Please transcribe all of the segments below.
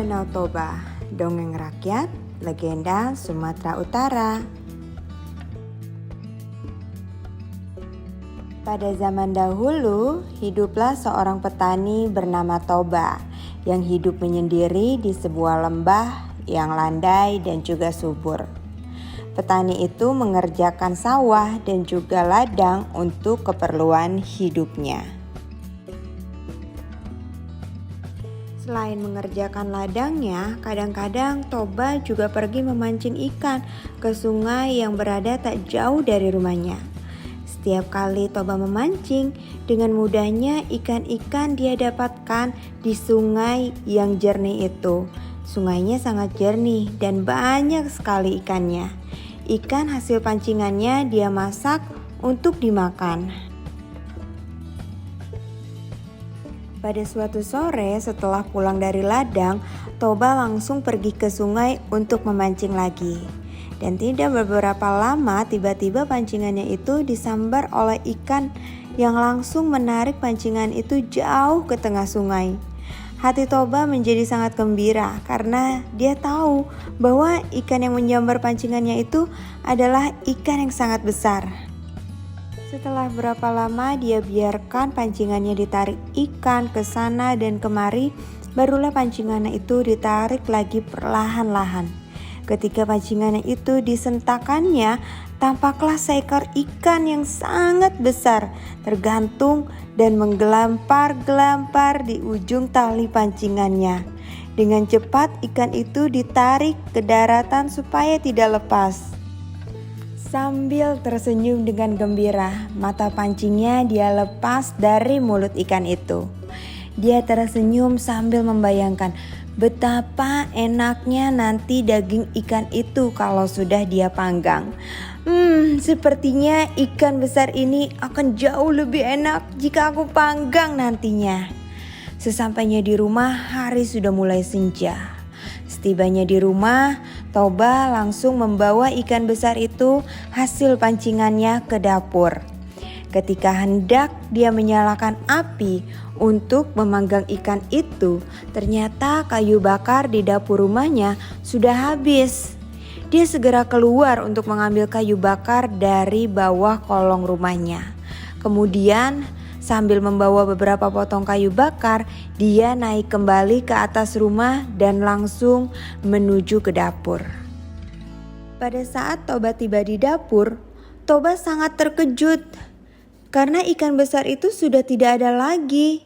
Danau Toba, dongeng rakyat, legenda Sumatera Utara. Pada zaman dahulu, hiduplah seorang petani bernama Toba yang hidup menyendiri di sebuah lembah yang landai dan juga subur. Petani itu mengerjakan sawah dan juga ladang untuk keperluan hidupnya. Selain mengerjakan ladangnya, kadang-kadang Toba juga pergi memancing ikan ke sungai yang berada tak jauh dari rumahnya. Setiap kali Toba memancing, dengan mudahnya ikan-ikan dia dapatkan di sungai yang jernih itu. Sungainya sangat jernih dan banyak sekali ikannya. Ikan hasil pancingannya dia masak untuk dimakan. Pada suatu sore setelah pulang dari ladang, Toba langsung pergi ke sungai untuk memancing lagi. Dan tidak beberapa lama tiba-tiba pancingannya itu disambar oleh ikan yang langsung menarik pancingan itu jauh ke tengah sungai. Hati Toba menjadi sangat gembira karena dia tahu bahwa ikan yang menyambar pancingannya itu adalah ikan yang sangat besar. Setelah berapa lama dia biarkan pancingannya ditarik ikan ke sana dan kemari, barulah pancingannya itu ditarik lagi perlahan-lahan. Ketika pancingannya itu disentakannya, tampaklah seekor ikan yang sangat besar tergantung dan menggelambar-gelambar di ujung tali pancingannya. Dengan cepat ikan itu ditarik ke daratan supaya tidak lepas. Sambil tersenyum dengan gembira, mata pancingnya dia lepas dari mulut ikan itu. Dia tersenyum sambil membayangkan betapa enaknya nanti daging ikan itu kalau sudah dia panggang. Sepertinya ikan besar ini akan jauh lebih enak jika aku panggang nantinya. Sesampainya di rumah, hari sudah mulai senja. Setibanya di rumah, Toba langsung membawa ikan besar itu hasil pancingannya ke dapur. Ketika hendak dia menyalakan api untuk memanggang ikan itu, ternyata kayu bakar di dapur rumahnya sudah habis. Dia segera keluar untuk mengambil kayu bakar dari bawah kolong rumahnya. Kemudian sambil membawa beberapa potong kayu bakar, dia naik kembali ke atas rumah dan langsung menuju ke dapur. Pada saat Toba tiba di dapur, Toba sangat terkejut karena ikan besar itu sudah tidak ada lagi.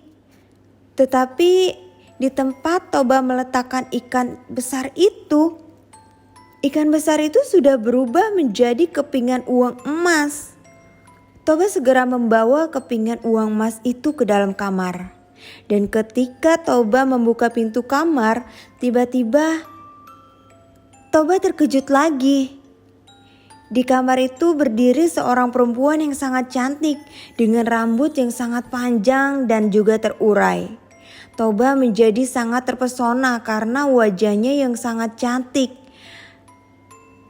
Tetapi di tempat Toba meletakkan ikan besar itu sudah berubah menjadi kepingan uang emas. Toba segera membawa kepingan uang emas itu ke dalam kamar. Dan ketika Toba membuka pintu kamar, tiba-tiba Toba terkejut lagi. Di kamar itu berdiri seorang perempuan yang sangat cantik dengan rambut yang sangat panjang dan juga terurai. Toba menjadi sangat terpesona karena wajahnya yang sangat cantik.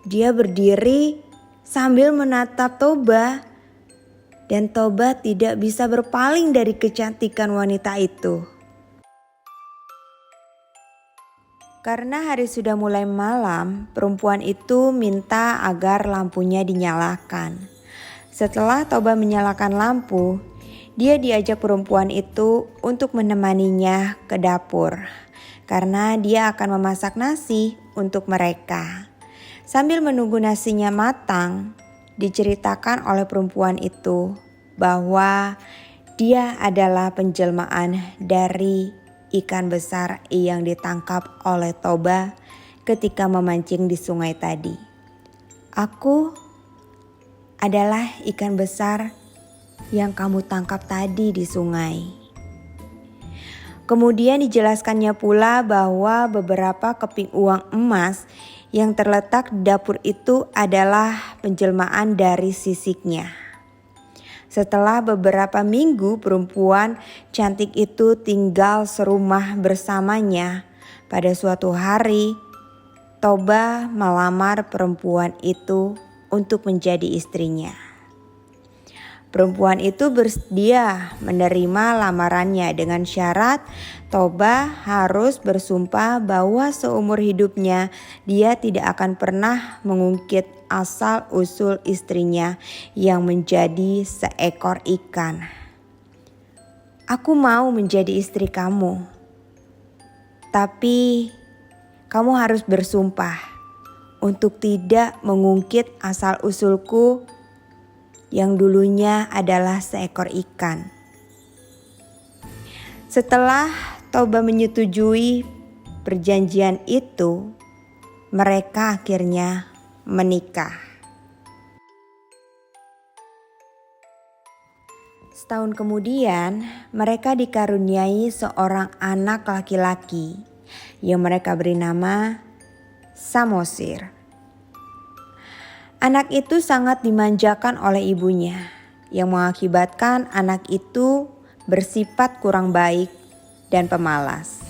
Dia berdiri sambil menatap Toba. Dan Toba tidak bisa berpaling dari kecantikan wanita itu. Karena hari sudah mulai malam, perempuan itu minta agar lampunya dinyalakan. Setelah Toba menyalakan lampu, dia diajak perempuan itu untuk menemaninya ke dapur. Karena dia akan memasak nasi untuk mereka. Sambil menunggu nasinya matang, diceritakan oleh perempuan itu bahwa dia adalah penjelmaan dari ikan besar yang ditangkap oleh Toba ketika memancing di sungai tadi. Aku adalah ikan besar yang kamu tangkap tadi di sungai. Kemudian dijelaskannya pula bahwa beberapa keping uang emas yang terletak di dapur itu adalah penjelmaan dari sisiknya. Setelah beberapa minggu perempuan cantik itu tinggal serumah bersamanya, pada suatu hari Toba melamar perempuan itu untuk menjadi istrinya. Perempuan itu bersedia menerima lamarannya dengan syarat Toba harus bersumpah bahwa seumur hidupnya dia tidak akan pernah mengungkit asal-usul istrinya yang menjadi seekor ikan. Aku mau menjadi istri kamu, tapi kamu harus bersumpah untuk tidak mengungkit asal-usulku yang dulunya adalah seekor ikan. Setelah Toba menyetujui perjanjian itu, mereka akhirnya menikah. Setahun kemudian, mereka dikaruniai seorang anak laki-laki yang mereka beri nama Samosir. Anak itu sangat dimanjakan oleh ibunya, yang mengakibatkan anak itu bersifat kurang baik dan pemalas.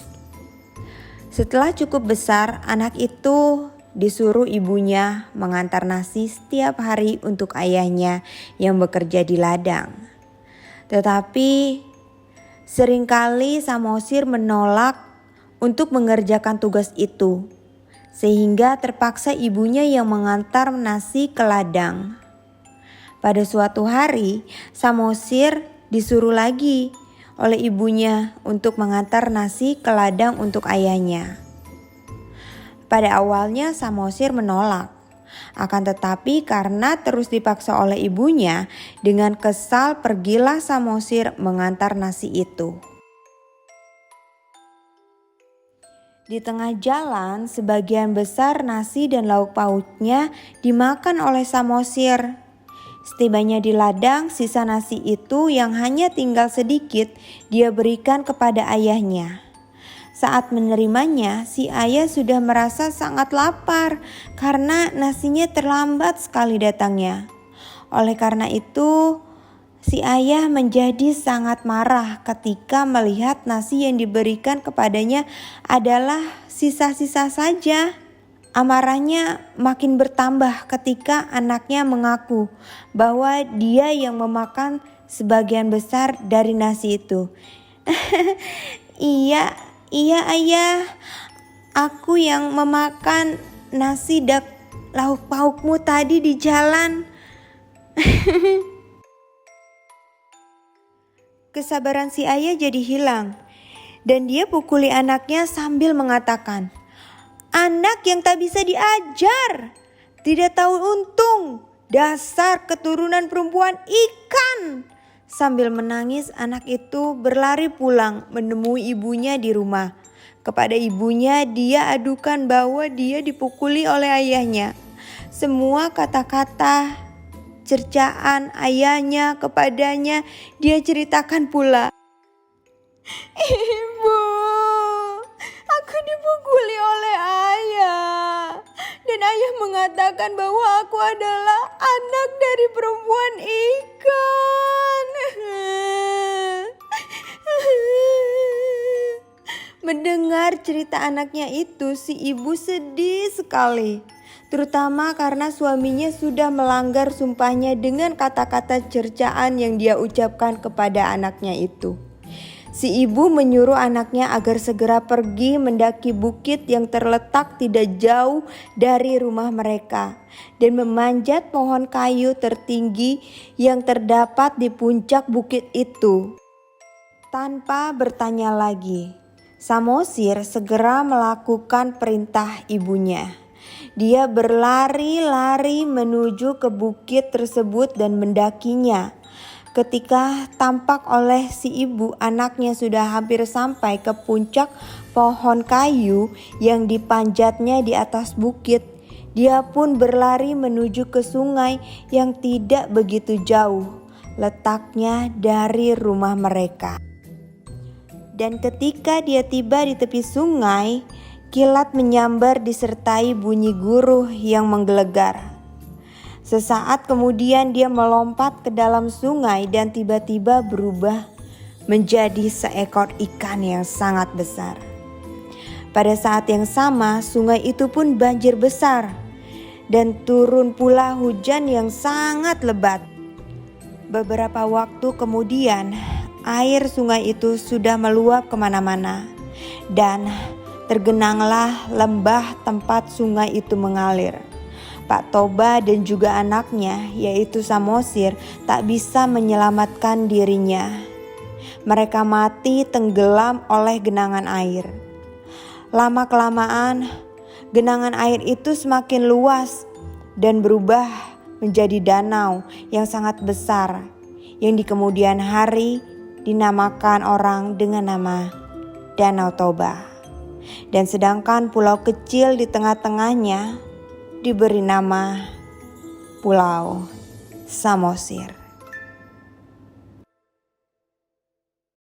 Setelah cukup besar, anak itu disuruh ibunya mengantar nasi setiap hari untuk ayahnya yang bekerja di ladang. Tetapi seringkali Samosir menolak untuk mengerjakan tugas itu, sehingga terpaksa ibunya yang mengantar nasi ke ladang. Pada suatu hari, Samosir disuruh lagi oleh ibunya untuk mengantar nasi ke ladang untuk ayahnya. Pada awalnya Samosir menolak, akan tetapi karena terus dipaksa oleh ibunya, dengan kesal pergilah Samosir mengantar nasi itu. Di tengah jalan, sebagian besar nasi dan lauk pauknya dimakan oleh Samosir. Setibanya di ladang, sisa nasi itu yang hanya tinggal sedikit dia berikan kepada ayahnya. Saat menerimanya, si ayah sudah merasa sangat lapar karena nasinya terlambat sekali datangnya. Oleh karena itu, si ayah menjadi sangat marah ketika melihat nasi yang diberikan kepadanya adalah sisa-sisa saja. Amarahnya makin bertambah ketika anaknya mengaku bahwa dia yang memakan sebagian besar dari nasi itu. Iya ayah, aku yang memakan nasi dan lauk paukmu tadi di jalan. Kesabaran si ayah jadi hilang dan dia pukuli anaknya sambil mengatakan, "Anak yang tak bisa diajar, tidak tahu untung, dasar keturunan perempuan ikan." Sambil menangis, anak itu berlari pulang menemui ibunya di rumah. Kepada ibunya dia adukan bahwa dia dipukuli oleh ayahnya. Semua kata-kata cercaan ayahnya kepadanya dia ceritakan pula. "Ibu, aku dipukuli oleh ayah. Dan ayah mengatakan bahwa aku adalah anak dari perempuan ikan." Mendengar cerita anaknya itu, si ibu sedih sekali. Terutama karena suaminya sudah melanggar sumpahnya dengan kata-kata cercaan yang dia ucapkan kepada anaknya itu. Si ibu menyuruh anaknya agar segera pergi mendaki bukit yang terletak tidak jauh dari rumah mereka dan memanjat pohon kayu tertinggi yang terdapat di puncak bukit itu. Tanpa bertanya lagi, Samosir segera melakukan perintah ibunya. Dia berlari-lari menuju ke bukit tersebut dan mendakinya. Ketika tampak oleh si ibu, anaknya sudah hampir sampai ke puncak pohon kayu yang dipanjatnya di atas bukit. Dia pun berlari menuju ke sungai yang tidak begitu jauh letaknya dari rumah mereka. Dan ketika dia tiba di tepi sungai, kilat menyambar disertai bunyi guruh yang menggelegar. Sesaat kemudian dia melompat ke dalam sungai dan tiba-tiba berubah menjadi seekor ikan yang sangat besar. Pada saat yang sama, sungai itu pun banjir besar dan turun pula hujan yang sangat lebat. Beberapa waktu kemudian, air sungai itu sudah meluap kemana-mana dan tergenanglah lembah tempat sungai itu mengalir. Pak Toba dan juga anaknya, yaitu Samosir, tak bisa menyelamatkan dirinya. Mereka mati tenggelam oleh genangan air. Lama-kelamaan, genangan air itu semakin luas dan berubah menjadi danau yang sangat besar, yang di kemudian hari dinamakan orang dengan nama Danau Toba. Dan sedangkan pulau kecil di tengah-tengahnya diberi nama Pulau Samosir.